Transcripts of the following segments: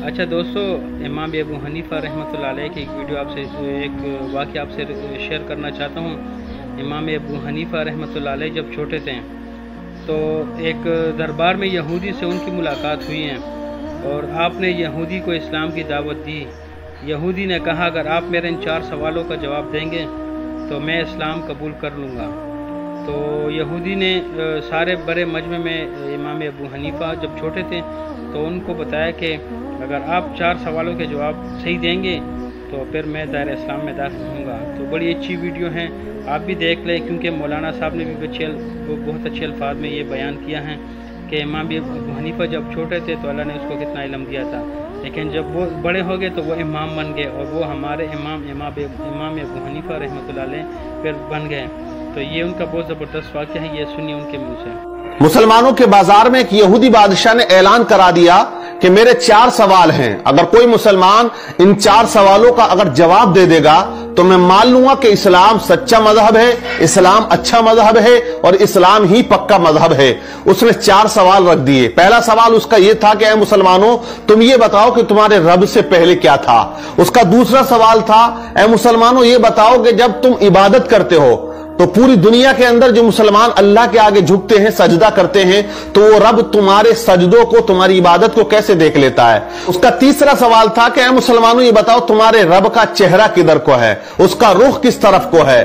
अच्छा दोस्तों, इमाम अबू हनीफा रहमतुल्लाह अलैह की एक वीडियो आपसे एक वाक़या आपसे शेयर करना चाहता हूँ। इमाम अबू हनीफा रहमतुल्लाह अलैह जब छोटे थे तो एक दरबार में यहूदी से उनकी मुलाकात हुई है और आपने यहूदी को इस्लाम की दावत दी। यहूदी ने कहा अगर आप मेरे इन 4 सवालों का जवाब देंगे तो मैं इस्लाम कबूल कर लूँगा। तो यहूदी ने सारे बड़े मजमे में इमाम अबू हनीफा जब छोटे थे तो उनको बताया कि अगर आप 4 सवालों के जवाब सही देंगे तो फिर मैं दायरे इस्लाम में दाखिल होऊंगा। तो बड़ी अच्छी वीडियो है, आप भी देख लें, क्योंकि मौलाना साहब ने भी बहुत अच्छे अल्फाज में ये बयान किया है कि इमाम अबू हनीफा जब छोटे थे तो अल्लाह ने उसको कितना इल्म दिया था, लेकिन जब वो बड़े हो गए तो वो इमाम बन गए और वो हमारे इमाम अबू हनीफा रहमतुल्लाह अलैह फिर बन गए। तो ये उनका बहुत ज़बरदस्त वाक़या है, ये सुनिए उनके मुँह से। मुसलमानों के बाजार में एक यहूदी बादशाह ने ऐलान करा दिया कि मेरे 4 सवाल हैं, अगर कोई मुसलमान इन 4 सवालों का अगर जवाब दे देगा तो मैं मान लूंगा कि इस्लाम सच्चा मजहब है, इस्लाम अच्छा मजहब है और इस्लाम ही पक्का मजहब है। उसने 4 सवाल रख दिए। पहला सवाल उसका यह था कि ऐ मुसलमानों, तुम ये बताओ कि तुम्हारे रब से पहले क्या था। उसका दूसरा सवाल था, ऐ मुसलमानों ये बताओ कि जब तुम इबादत करते हो तो पूरी दुनिया के अंदर जो मुसलमान अल्लाह के आगे झुकते हैं, सजदा करते हैं, तो वो रब तुम्हारे सजदों को, तुम्हारी इबादत को कैसे देख लेता है। उसका तीसरा सवाल था कि ऐ मुसलमानों ये बताओ तुम्हारे रब का चेहरा किधर को है, उसका रुख किस तरफ को है।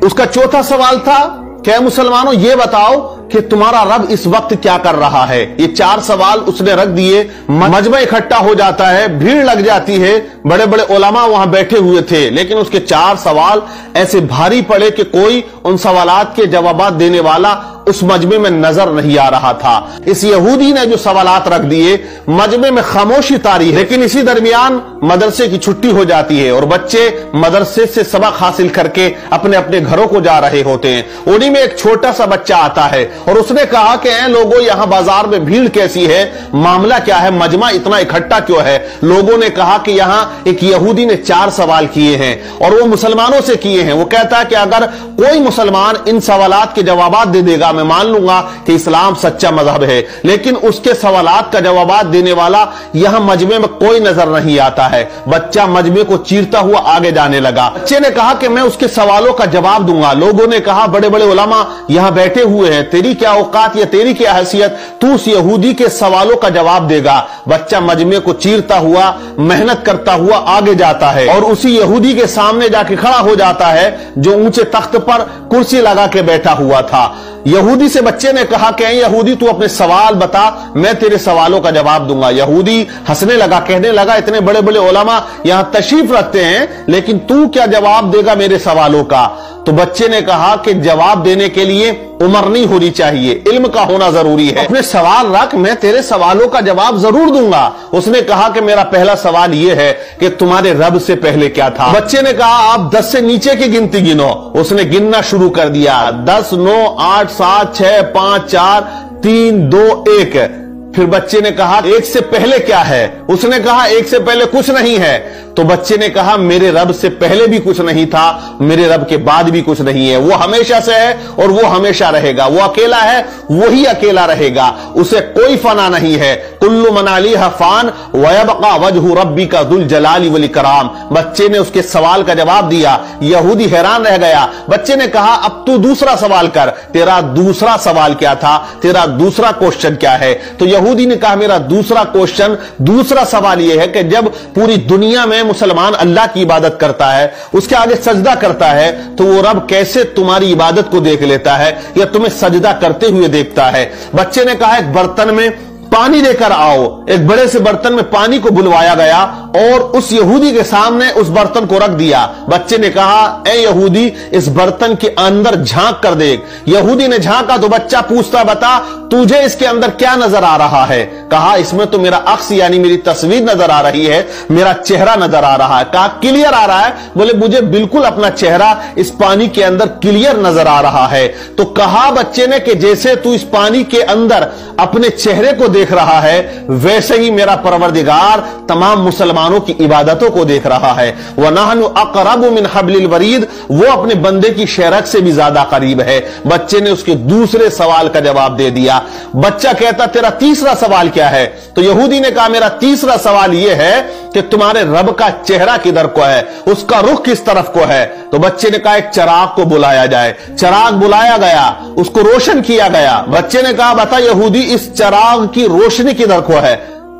उसका चौथा सवाल था कि ऐ मुसलमानों ये बताओ कि तुम्हारा रब इस वक्त क्या कर रहा है। ये 4 सवाल उसने रख दिए। मजमा इकट्ठा हो जाता है, भीड़ लग जाती है, बड़े बड़े उलमा वहां बैठे हुए थे, लेकिन उसके 4 सवाल ऐसे भारी पड़े कि कोई उन सवालात के जवाब देने वाला उस मजमे में नजर नहीं आ रहा था। इस यहूदी ने जो सवालात रख दिए, मजमे में खामोशी तारी है। लेकिन इसी दरमियान मदरसे की छुट्टी हो जाती है और बच्चे मदरसे से सबक हासिल करके अपने अपने घरों को जा रहे होते हैं। उन्हीं में एक छोटा सा बच्चा आता है और उसने कहा कि ऐ लोगों, यहां बाजार में भीड़ कैसी है, मामला क्या है, मजमा इतना इकट्ठा क्यों है। लोगों ने कहा कि यहां एक यहूदी ने 4 सवाल किए हैं और वो मुसलमानों से किए हैं। वो कहता है कि अगर कोई मुसलमान इन सवालात के जवाब दे देगा मैं मान लूंगा कि इस्लाम सच्चा मजहब है। लेकिन उसके सवालात का जवाब देने वाला यहां मजमे में कोई नजर नहीं आता है। बच्चा मजमे को चीरता हुआ आगे जाने लगा। बच्चे ने कहा कि मैं उसके सवालों का जवाब दूंगा। लोगों ने कहा बड़े बड़े उलमा यहां बैठे हुए हैं, तेरी क्या औकात या तेरी क्या हैसियत, तू उस यहूदी के सवालों का जवाब देगा। बच्चा मजमे को चीरता हुआ, मेहनत करता हुआ आगे जाता है और उसी यहूदी के सामने जाके खड़ा हो जाता है जो ऊंचे तख्त पर कुर्सी लगा के बैठा हुआ था। यहूदी से बच्चे ने कहा कि यहूदी तू अपने सवाल बता, मैं तेरे सवालों का जवाब दूंगा। यहूदी हंसने लगा, कहने लगा इतने बड़े बड़े उलमा यहां तशरीफ रखते हैं, लेकिन तू क्या जवाब देगा मेरे सवालों का। तो बच्चे ने कहा कि जवाब देने के लिए उम्र नहीं होनी चाहिए, इल्म का होना जरूरी है। अपने सवाल रख, मैं तेरे सवालों का जवाब जरूर दूंगा। उसने कहा कि मेरा पहला सवाल यह है कि तुम्हारे रब से पहले क्या था। बच्चे ने कहा आप 10 से नीचे की गिनती गिनो। उसने गिनना शुरू कर दिया, 10, 9, 8, 7, 6, 5, 4, 3, 2, 1। फिर बच्चे ने कहा 1 से पहले क्या है। उसने कहा 1 से पहले कुछ नहीं है। तो बच्चे ने कहा मेरे रब से पहले भी कुछ नहीं था, मेरे रब के बाद भी कुछ नहीं है। वो हमेशा से है और वो हमेशा रहेगा। वो अकेला है, वही अकेला रहेगा, उसे कोई फना नहीं है। कुल्लु मन अलैहा फान व यबका वजहु रब्बिका दुल जलाली वल इकराम। बच्चे ने उसके सवाल का जवाब दिया। यहूदी हैरान रह गया। बच्चे ने कहा अब तू दूसरा सवाल कर, तेरा दूसरा सवाल क्या था, तेरा दूसरा क्वेश्चन क्या है। तो यहूदी ने कहा मेरा दूसरा क्वेश्चन, दूसरा सवाल यह है कि जब पूरी दुनिया में मुसलमान अल्लाह की इबादत करता है, उसके आगे सजदा करता है, तो वो रब कैसे तुम्हारी इबादत को देख लेता है या तुम्हें सजदा करते हुए देखता है। बच्चे ने कहा एक बर्तन में पानी लेकर आओ। एक बड़े से बर्तन में पानी को बुलवाया गया और उस यहूदी के सामने उस बर्तन को रख दिया। बच्चे ने कहा ए यहूदी इस बर्तन के अंदर झांक कर देख। यहूदी ने झांका तो बच्चा पूछता बता तुझे इसके अंदर क्या नजर आ रहा है। कहा इसमें तो मेरा अक्स यानी मेरी तस्वीर नजर आ रही है, मेरा चेहरा नजर आ रहा है। कहा क्लियर आ रहा है। बोले मुझे बिल्कुल अपना चेहरा इस पानी के अंदर क्लियर नजर आ रहा है। तो कहा बच्चे ने कि जैसे तू इस पानी के अंदर अपने चेहरे को देख रहा है, वैसे ही मेरा परवरदिगार तमाम मुसलमानों की इबादतों को देख रहा है। वनहनु अक़रबु मिन हब्लिल वरीद, वो अपने बंदे की शेरक से भी ज्यादा करीब है। बच्चे ने उसके दूसरे सवाल का जवाब दे दिया। बच्चा कहता तेरा तीसरा सवाल क्या है? तो यहूदी ने कहा मेरा तीसरा सवाल यह है कि तुम्हारे रब का चेहरा किधर को है, उसका रुख किस तरफ को है? तो बच्चे ने कहा एक चिराग को बुलाया जाए। चिराग बुलाया गया, उसको रोशन किया गया। बच्चे ने कहा बता यहूदी इस चिराग की रोशनी किधर को है?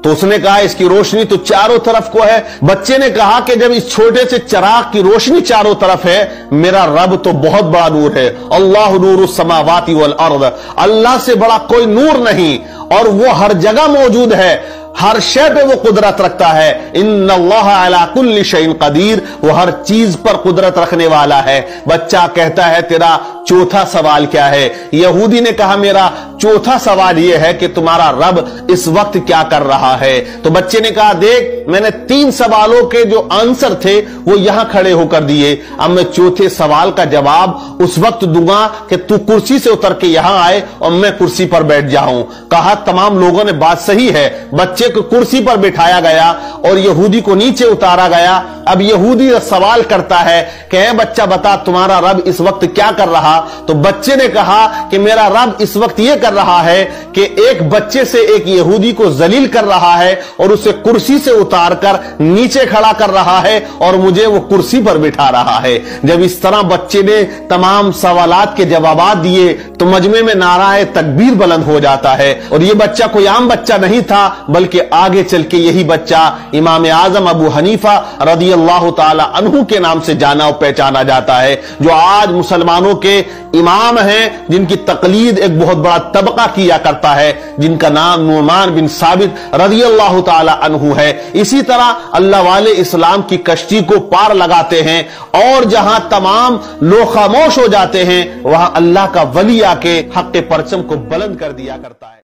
तो उसने कहा इसकी रोशनी तो चारों तरफ को है। बच्चे ने कहा कि जब इस छोटे से चिराग की रोशनी चारों तरफ है, मेरा रब तो बहुत बड़ा नूर है। अल्लाह नूरुस समावाति वल अर्द, अल्लाह से बड़ा कोई नूर नहीं, और वो हर जगह मौजूद है, हर शय पे वो कुदरत रखता है। इन्नल्लाह अला कुल्ली शैइन कदीर, वो हर चीज पर कुदरत रखने वाला है। बच्चा कहता है तेरा चौथा सवाल क्या है? यहूदी ने कहा मेरा चौथा सवाल यह है कि तुम्हारा रब इस वक्त क्या कर रहा है? तो बच्चे ने कहा देख मैंने 3 सवालों के जो आंसर थे वो यहां खड़े होकर दिए, अब मैं चौथे सवाल का जवाब उस वक्त दूंगा कि तू कुर्सी से उतर के यहां आए और मैं कुर्सी पर बैठ जाऊं। कहा तमाम लोगों ने बात सही है। बच्चे को कुर्सी पर बिठाया गया और यहूदी को नीचे उतारा गया। अब यहूदी सवाल करता है कि बच्चा बता तुम्हारा रब इस वक्त क्या कर रहा? तो बच्चे ने कहा कि मेरा रब इस वक्त यह कर रहा है कि एक बच्चे से एक यहूदी को जलील कर रहा है और उसे कुर्सी से उतारकर नीचे खड़ा कर रहा है और मुझे वो कुर्सी पर बिठा रहा है। जब इस तरह बच्चे ने तमाम सवालात के जवाबात दिए तो मजमे में नाराए तकबीर बुलंद हो जाता है। और ये बच्चा कोई आम बच्चा नहीं था, बल्कि आगे चल के यही बच्चा इमाम आजम अबू हनीफा रदियल्लाहु ताला अन्हु के नाम से जाना और पहचाना जाता है, जो आज मुसलमानों के इमाम हैं, जिनकी तकलीद एक बहुत बड़ा तबका किया करता है, जिनका नाम नुमान बिन साबित रदियल्लाहु ताला अन्हु है। इसी तरह अल्लाह वाले इस्लाम की कश्ती को पार लगाते हैं और जहां तमाम लोग खामोश हो जाते हैं वहां अल्लाह का वली आके हक के परचम को बुलंद कर दिया करता है।